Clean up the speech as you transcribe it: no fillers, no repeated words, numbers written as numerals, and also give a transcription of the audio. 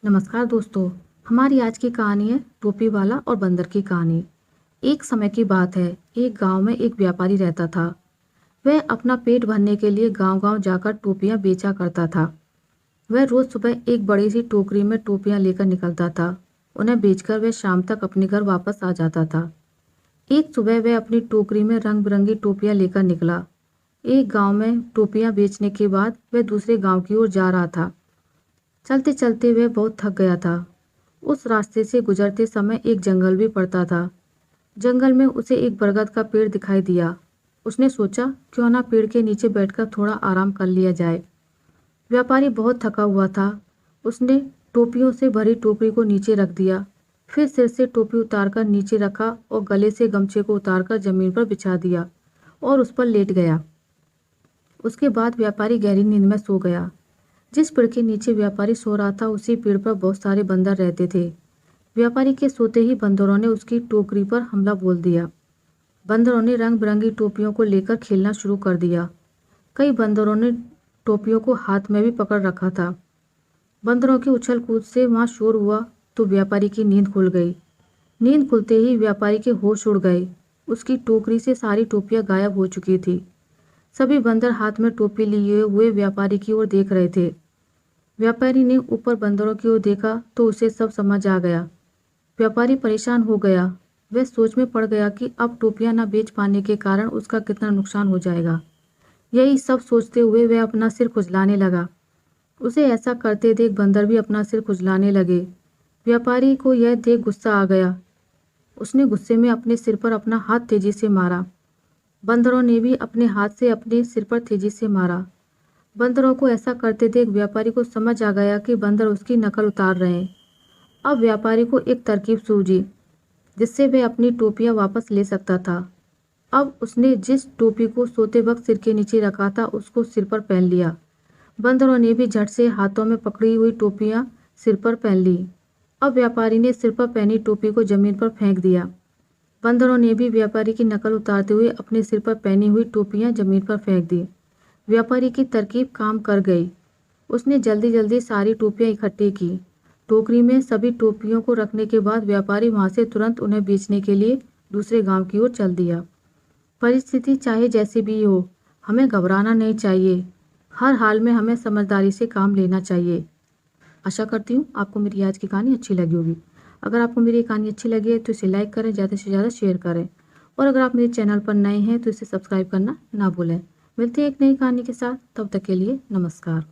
नमस्कार दोस्तों। हमारी आज की कहानी है टोपी वाला और बंदर की कहानी। एक समय की बात है, एक गांव में एक व्यापारी रहता था। वह अपना पेट भरने के लिए गांव-गांव जाकर टोपियां बेचा करता था। वह रोज सुबह एक बड़ी सी टोकरी में टोपियां लेकर निकलता था। उन्हें बेचकर वह शाम तक अपने घर वापस आ जाता था। एक सुबह वह अपनी टोकरी में रंग बिरंगी टोपियां लेकर निकला। एक गांव में टोपियां बेचने के बाद वह दूसरे गांव की ओर जा रहा था। चलते चलते वह बहुत थक गया था। उस रास्ते से गुजरते समय एक जंगल भी पड़ता था। जंगल में उसे एक बरगद का पेड़ दिखाई दिया। उसने सोचा, क्यों ना पेड़ के नीचे बैठकर थोड़ा आराम कर लिया जाए। व्यापारी बहुत थका हुआ था। उसने टोपियों से भरी टोकरी को नीचे रख दिया, फिर सिर से टोपी उतारकर नीचे रखा और गले से गमछे को उतारकर जमीन पर बिछा दिया और उस पर लेट गया। उसके बाद व्यापारी गहरी नींद में सो गया। जिस पेड़ के नीचे व्यापारी सो रहा था, उसी पेड़ पर बहुत सारे बंदर रहते थे। व्यापारी के सोते ही बंदरों ने उसकी टोकरी पर हमला बोल दिया। बंदरों ने रंग बिरंगी टोपियों को लेकर खेलना शुरू कर दिया। कई बंदरों ने टोपियों को हाथ में भी पकड़ रखा था। बंदरों के उछल कूद से वहां शोर हुआ तो व्यापारी की नींद खुल गई। नींद खुलते ही व्यापारी के होश उड़ गए। उसकी टोकरी से सारी टोपियां गायब हो चुकी थी। सभी बंदर हाथ में टोपी लिए हुए व्यापारी की ओर देख रहे थे। व्यापारी ने ऊपर बंदरों की ओर देखा तो उसे सब समझ आ गया। व्यापारी परेशान हो गया। वह सोच में पड़ गया कि अब टोपियां न बेच पाने के कारण उसका कितना नुकसान हो जाएगा। यही सब सोचते हुए वह अपना सिर खुजलाने लगा। उसे ऐसा करते देख बंदर भी अपना सिर खुजलाने लगे। व्यापारी को यह देख गुस्सा आ गया। उसने गुस्से में अपने सिर पर अपना हाथ तेजी से मारा। बंदरों ने भी अपने हाथ से अपने सिर पर तेजी से मारा। बंदरों को ऐसा करते देख व्यापारी को समझ आ गया कि बंदर उसकी नकल उतार रहे हैं। अब व्यापारी को एक तरकीब सूझी, जिससे वह अपनी टोपियां वापस ले सकता था। अब उसने जिस टोपी को सोते वक्त सिर के नीचे रखा था, उसको सिर पर पहन लिया। बंदरों ने भी झट से हाथों में पकड़ी हुई टोपियां सिर पर पहन ली। अब व्यापारी ने सिर पर पहनी टोपी को जमीन पर फेंक दिया। बंदरों ने भी व्यापारी की नकल उतारते हुए अपने सिर पर पहनी हुई टोपियां जमीन पर फेंक दी। व्यापारी की तरकीब काम कर गई। उसने जल्दी जल्दी सारी टोपियां इकट्ठी की। टोकरी में सभी टोपियों को रखने के बाद व्यापारी वहां से तुरंत उन्हें बेचने के लिए दूसरे गांव की ओर चल दिया। परिस्थिति चाहे जैसी भी हो, हमें घबराना नहीं चाहिए। हर हाल में हमें समझदारी से काम लेना चाहिए। आशा करती हूँ आपको मेरी आज की कहानी अच्छी लगी होगी। अगर आपको मेरी कहानी अच्छी लगी है तो इसे लाइक करें, ज़्यादा से ज़्यादा शेयर करें और अगर आप मेरे चैनल पर नए हैं तो इसे सब्सक्राइब करना ना भूलें। मिलते हैं एक नई कहानी के साथ, तब तक के लिए नमस्कार।